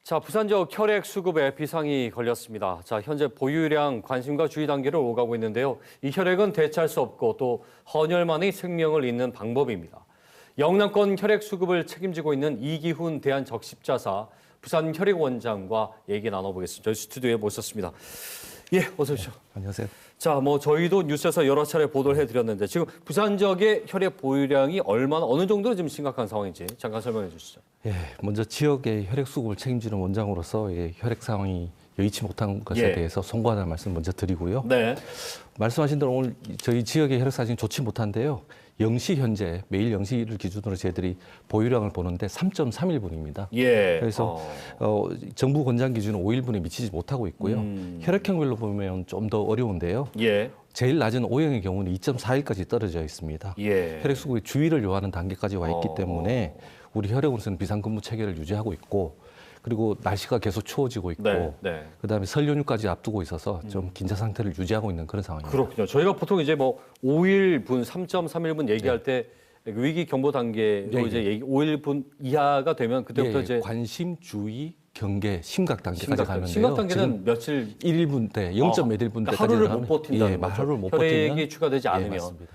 자, 부산적 혈액 수급에 비상이 걸렸습니다. 자, 현재 보유량 관심과 주의 단계를 오가고 있는데요. 이 혈액은 대체할 수 없고 또 헌혈만의 생명을 잇는 방법입니다. 영남권 혈액 수급을 책임지고 있는 이기훈 대한적십자사 부산 혈액원장과 얘기 나눠보겠습니다. 저희 스튜디오에 모셨습니다. 예, 어서 오십시오. 안녕하세요. 자, 저희도 뉴스에서 여러 차례 보도를 해드렸는데 지금 부산 지역의 혈액 보유량이 어느 정도로 지금 심각한 상황인지 잠깐 설명해 주시죠. 예, 먼저 지역의 혈액 수급을 책임지는 원장으로서 혈액 상황이 여의치 못한 것에 대해서 송구하다는 말씀 먼저 드리고요. 네. 말씀하신 대로 오늘 저희 지역의 혈액 사정이 좋지 못한데요. 0시 현재 매일 0시를 기준으로 저희들이 보유량을 보는데 3.31분입니다. 예. 그래서 정부 권장 기준은 5일분에 미치지 못하고 있고요. 혈액형별로 보면 좀 더 어려운데요. 예. 제일 낮은 O형의 경우는 2.4일까지 떨어져 있습니다. 예. 혈액 수급이 주의를 요하는 단계까지 와 있기 때문에 우리 혈액원에서는 비상근무 체계를 유지하고 있고, 그리고 날씨가 계속 추워지고 있고, 네. 그다음에 설 연휴까지 앞두고 있어서 좀 긴장 상태를 유지하고 있는 그런 상황입니다. 그렇군요. 저희가 보통 이제 5일분, 3.31분 얘기할 때 위기 경보 단계로 이제 5일분 이하가 되면 그때부터 이제 관심, 주의, 경계, 심각 단계까지 가는데요. 심각 단계는 며칠 1일분 때 0.몇 일분 때까지 하루를 못 버틴다는 거죠. 하루를 못 혈액이 버티면 추가되지 않으면. 맞습니다.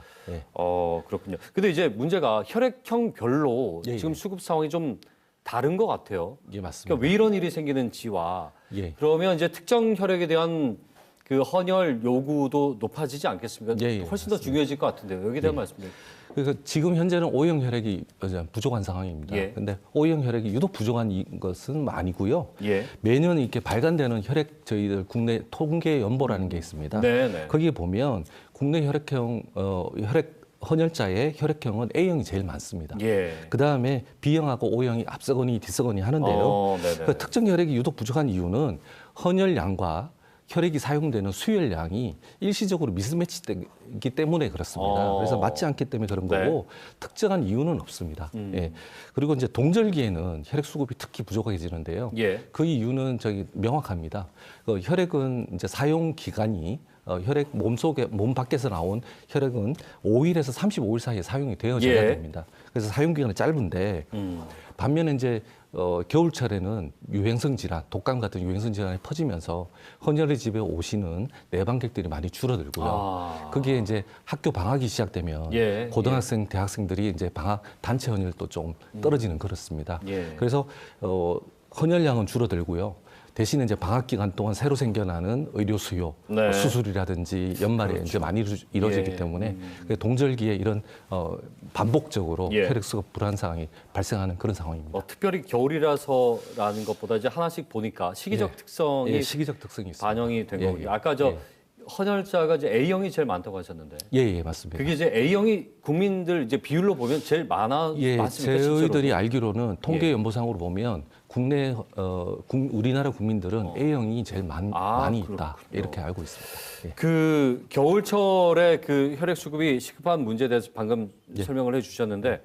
그렇군요. 근데 이제 문제가 혈액형별로 지금 수급 상황이 좀 다른 것 같아요. 예, 맞습니다. 그러니까 왜 이런 일이 생기는지와 그러면 이제 특정 혈액에 대한 그 헌혈 요구도 높아지지 않겠습니까? 훨씬 맞습니다. 더 중요해질 것 같은데요. 여기에 대한 말씀 좀. 그래서 지금 현재는 O형 혈액이 부족한 상황입니다. 그런데 O형 혈액이 유독 부족한 것은 아니고요. 매년 이렇게 발간되는 혈액 저희들 국내 통계 연보라는 게 있습니다. 거기에 보면 국내 혈액형 혈액 헌혈자의 혈액형은 A형이 제일 많습니다. 그 다음에 B형하고 O형이 앞서거니 뒤서거니 하는데요. 그 특정 혈액이 유독 부족한 이유는 헌혈량과 혈액이 사용되는 수혈량이 일시적으로 미스매치되기 때문에 그렇습니다. 그래서 맞지 않기 때문에 그런 거고 특정한 이유는 없습니다. 그리고 이제 동절기에는 혈액 수급이 특히 부족해지는데요. 그 이유는 명확합니다. 혈액은 이제 사용 기간이 혈액 몸 밖에서 나온 혈액은 5일에서 35일 사이에 사용이 되어져야 됩니다. 그래서 사용 기간이 짧은데 반면에 이제 겨울철에는 유행성 질환, 독감 같은 유행성 질환이 퍼지면서 헌혈의 집에 오시는 내방객들이 많이 줄어들고요. 그게 이제 학교 방학이 시작되면 고등학생, 대학생들이 이제 방학 단체 헌혈도 좀 떨어지는 그렇습니다. 그래서 헌혈량은 줄어들고요. 대신에 이제 방학 기간 동안 새로 생겨나는 의료 수요, 수술이라든지 연말에 이제 많이 이루어지기 때문에 동절기에 이런 반복적으로 혈액 수급 불안 상황이 발생하는 그런 상황입니다. 특별히 겨울이라서라는 것보다 이제 하나씩 보니까 시기적 특성이 시기적 특성이 있습니다. 반영이 된 거고요. 아까 헌혈자가 이제 A형이 제일 많다고 하셨는데. 맞습니다. 그게 이제 A형이 국민들 이제 비율로 보면 제일 많습니까? 저희들이 알기로는 통계 연보상으로 보면 국내 우리나라 국민들은 A형이 제일 많이 있다 이렇게 알고 있습니다. 그 겨울철에 그 혈액 수급이 시급한 문제에 대해서 방금 설명을 해주셨는데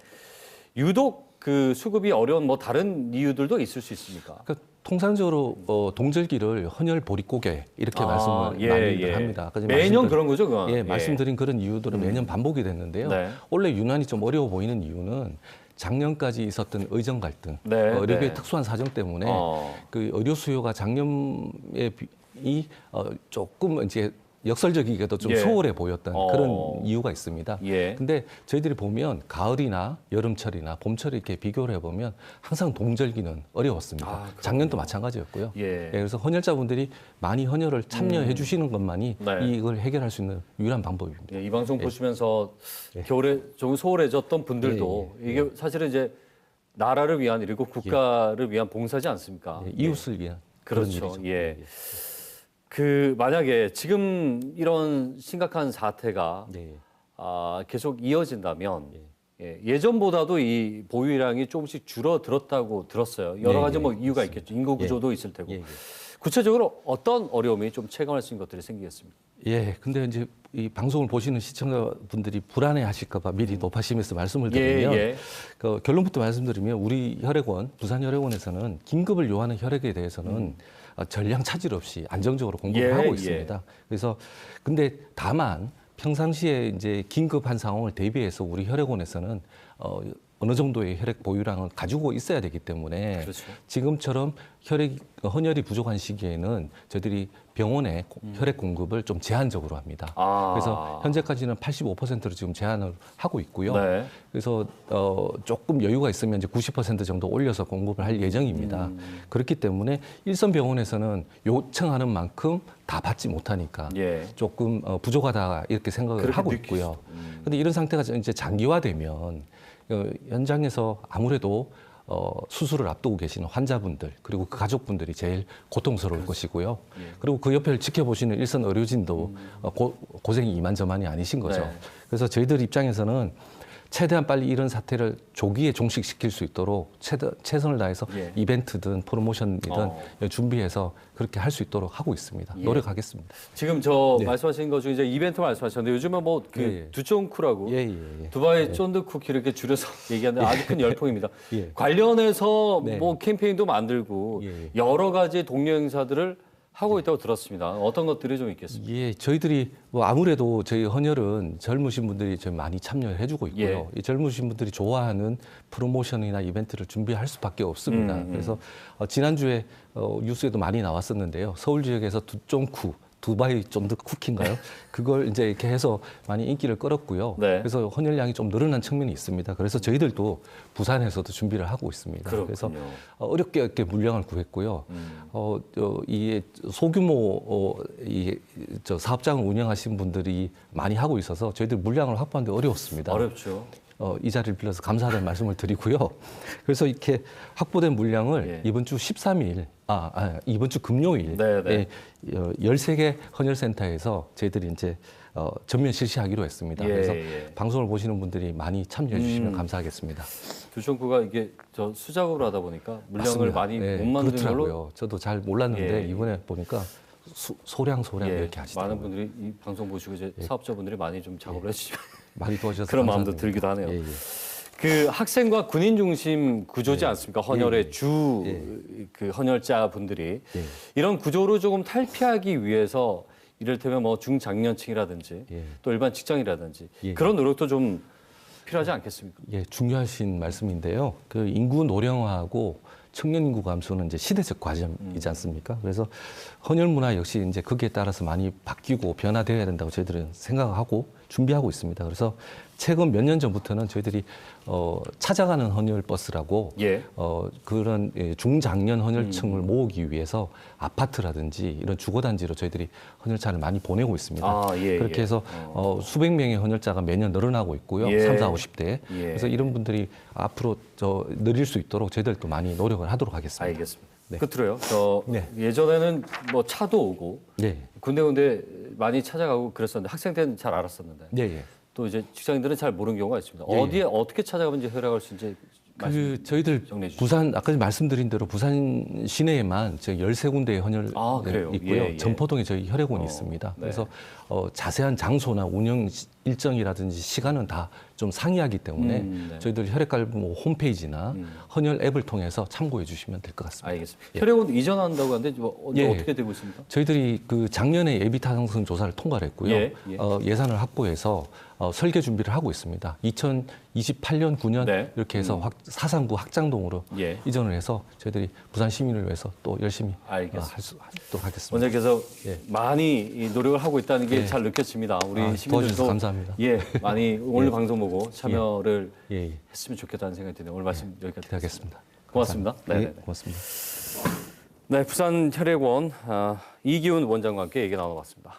유독 그 수급이 어려운 다른 이유들도 있을 수 있습니까? 그러니까 통상적으로 동절기를 헌혈 보릿고개 이렇게 말씀을 많이들 합니다. 매년 그런 거죠, 그건? 말씀드린 그런 이유들은 매년 반복이 됐는데요. 원래 유난히 좀 어려워 보이는 이유는 작년까지 있었던 의정 갈등, 의료계의 특수한 사정 때문에 그 의료 수요가 작년에 조금 이제 역설적이게도 좀 소홀해 보였던 그런 이유가 있습니다. 근데 저희들이 보면 가을이나 여름철이나 봄철 이렇게 비교를 해보면 항상 동절기는 어려웠습니다. 작년도 마찬가지였고요. 그래서 헌혈자분들이 많이 헌혈을 참여해 주시는 것만이 이걸 해결할 수 있는 유일한 방법입니다. 이 방송 보시면서 겨울에 좀 소홀해졌던 분들도 이게 사실은 이제 나라를 위한 일이고 국가를 위한 봉사지 않습니까? 이웃을 위한 그렇죠. 만약에 지금 이런 심각한 사태가 계속 이어진다면 예전보다도 이 보유량이 조금씩 줄어들었다고 들었어요. 여러 가지 이유가 있겠죠. 인구 구조도 있을 테고. 구체적으로 어떤 어려움이 좀 체감할 수 있는 것들이 생기겠습니까? 근데 이제 이 방송을 보시는 시청자분들이 불안해하실까봐 미리 높아심에서 말씀을 드리면 결론부터 말씀드리면 우리 혈액원, 부산혈액원에서는 긴급을 요하는 혈액에 대해서는 전량 차질 없이 안정적으로 공급을 하고 있습니다. 그래서 근데 다만 평상시에 이제 긴급한 상황을 대비해서 우리 혈액원에서는 어느 정도의 혈액 보유량을 가지고 있어야 되기 때문에 그렇죠. 지금처럼 헌혈이 부족한 시기에는 저희들이 병원에 혈액 공급을 좀 제한적으로 합니다. 그래서 현재까지는 85%로 지금 제한을 하고 있고요. 네. 그래서 조금 여유가 있으면 이제 90% 정도 올려서 공급을 할 예정입니다. 그렇기 때문에 일선 병원에서는 요청하는 만큼 다 받지 못하니까 예. 조금 부족하다 이렇게 생각을 하고 있고요. 그런데 이런 상태가 이제 장기화되면 현장에서 아무래도 수술을 앞두고 계시는 환자분들 그리고 그 가족분들이 제일 고통스러울 것이고요. 그리고 그 옆을 지켜보시는 일선 의료진도 고생이 이만저만이 아니신 거죠. 네. 그래서 저희들 입장에서는 최대한 빨리 이런 사태를 조기에 종식시킬 수 있도록 최선을 다해서 예. 이벤트든 프로모션이든 준비해서 그렇게 할 수 있도록 하고 있습니다. 예. 노력하겠습니다. 지금 저 네. 말씀하신 것 중에 이제 이벤트 말씀하셨는데 요즘은 뭐 그 예, 예. 두쫑쿠라고 예. 두바이 쫀득쿠키 이렇게 줄여서 얘기하는데 아주 큰 열풍입니다. 예. 관련해서 네. 뭐 캠페인도 만들고 예. 여러 가지 동료 행사들을 하고 있다고 들었습니다. 어떤 것들이 좀 있겠습니까? 예, 저희들이 뭐 아무래도 저희 헌혈은 젊으신 분들이 좀 많이 참여를 해주고 있고요. 예. 이 젊으신 분들이 좋아하는 프로모션이나 이벤트를 준비할 수밖에 없습니다. 그래서 지난주에 뉴스에도 많이 나왔었는데요. 서울 지역에서 두바이 쫀득 쿠키인가요? 그걸 이제 이렇게 해서 많이 인기를 끌었고요. 네. 그래서 헌혈량이 좀 늘어난 측면이 있습니다. 그래서 저희들도 부산에서도 준비를 하고 있습니다. 그렇군요. 그래서 어렵게 이렇게 물량을 구했고요. 이 소규모 사업장을 운영하시는 분들이 많이 하고 있어서 저희들 물량을 확보하는 데 어려웠습니다. 어렵죠. 이 자리를 빌려서 감사하다는 말씀을 드리고요. 그래서 이렇게 확보된 물량을 예. 이번 주 13일, 이번 주 금요일, 네. 13개 헌혈센터에서 저희들이 이제 전면 실시하기로 했습니다. 예, 그래서 예. 방송을 보시는 분들이 많이 참여해 주시면 감사하겠습니다. 두쫑쿠가 이게 저 수작업을 하다 보니까 물량을 맞습니다. 많이 네, 못 만드는 그렇더라고요. 걸로 저도 잘 몰랐는데 예. 이번에 보니까 소량 예, 이렇게 하시더라고요. 많은 분들이 이 방송 보시고 이제 사업자분들이 많이 좀 작업을 해주시면 많이 도와주셔서 그런 마음도 감사합니다. 들기도 하네요. 예. 그 학생과 군인 중심 구조지 않습니까? 헌혈의 예. 주 그 헌혈자 분들이 예. 이런 구조를 조금 탈피하기 위해서 이를테면 뭐 중장년층이라든지 예. 또 일반 직장이라든지 예. 그런 노력도 좀 필요하지 않겠습니까? 예, 중요하신 말씀인데요. 그 인구 노령화하고 청년 인구 감소는 이제 시대적 과제이지 않습니까? 그래서 헌혈 문화 역시 이제 거기에 따라서 많이 바뀌고 변화되어야 된다고 저희들은 생각하고 준비하고 있습니다. 그래서 최근 몇 년 전부터는 저희들이 찾아가는 헌혈 버스라고 예. 그런 중장년 헌혈층을 모으기 위해서 아파트라든지 이런 주거단지로 저희들이 헌혈차를 많이 보내고 있습니다. 그렇게 해서 수백 명의 헌혈자가 매년 늘어나고 있고요. 예. 30, 40대. 예. 그래서 이런 분들이 앞으로 늘릴 수 있도록 저희들도 많이 노력을 하도록 하겠습니다. 알겠습니다. 네. 끝으로요. 저 네. 예전에는 뭐 차도 오고 네. 군데군데 많이 찾아가고 그랬었는데 학생 때는 잘 알았었는데 네, 예. 또 이제 직장인들은 잘 모르는 경우가 있습니다. 예, 예. 어디에 어떻게 찾아가면 이제 혈액할 수 있는지 저희들 정리해 주시죠. 부산 아까 말씀드린 대로 부산 시내에만 저희 13군데의 헌혈 그래요? 있고요. 예, 예. 점포동에 저희 혈액원이 있습니다. 네. 그래서 자세한 장소나 운영 일정이라든지 시간은 다 좀 상이하기 때문에 네. 저희들 혈액갈부 홈페이지나 헌혈 앱을 통해서 참고해 주시면 될 것 같습니다. 알겠습니다. 혈액원 이전한다고 하는데 뭐 예. 어떻게 되고 있습니까? 저희들이 그 작년에 예비 타당성 조사를 통과를 했고요. 예. 예산을 확보해서 설계 준비를 하고 있습니다. 2028년, 9년 네. 이렇게 해서 사상구 확장동으로 예. 이전을 해서 저희들이 부산 시민을 위해서 또 열심히 알겠습니다. 하도록 하겠습니다. 원장님께서 예. 많이 이 노력을 하고 있다는 게 예. 잘 느껴집니다. 우리 도와주셔서 시민들도 감사합니다. 예, 많이 오늘 방송 보고 참여를 예. 했으면 좋겠다는 생각이 드네요. 오늘 말씀 여기까지 기대하겠습니다. 고맙습니다. 감사합니다. 네, 네, 고맙습니다. 네, 부산 혈액원 이기훈 원장과 함께 얘기 나눠봤습니다.